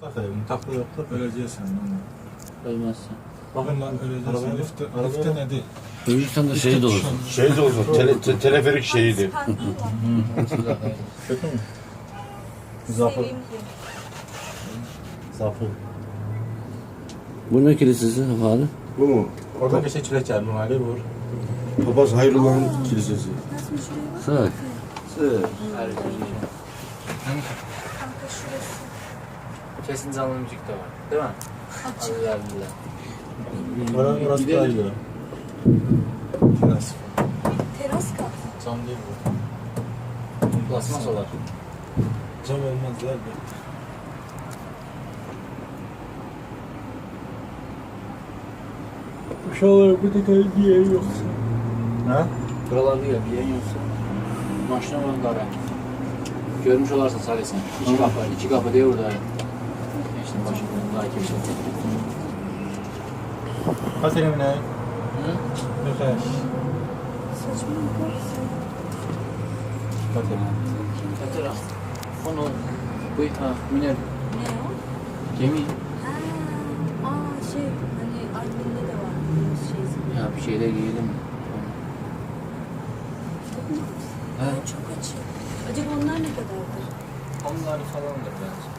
Takayım, takla yoksa Öleceğiz sen lan. Ölmezsin. Bakın lan öleceğiz. Lifte ne değil? Ölürsen de şehit olursun. Şehit olsun. Teleferik şehidi. kötü mü? Zapı. Zapı. Bu ne kilisesi efendim? Bu mu? Orada bir şey çileçer numaralı vur. Papaz Hayrullah'ın kilisesi. Sağ. Kesin canlı müzik de var. Değil mi? Allah billah. Orası daha iyi. Teras. Teras kat. Cam değil bu. Plasmas olar. Cam olmaz ya. Uşağlar bir tek bir yer yok. Ha? Buralarda ya bir yer yoksa. Maşına var da ara. Görmüş olarsın sadece sen. İki kapı diye burada. İşte başımda daha iki bir şey. Kaç elimine? Hı? Ne kadar? Saçmalık. Kaç elimine? Katıra. Onu bu miner Ne o? gemi Ha, şey hani albümde de var. Şey. ya bir şeyler giyelim. Çok açık. Acaba onlar ne kadardır? Onları falan da biraz.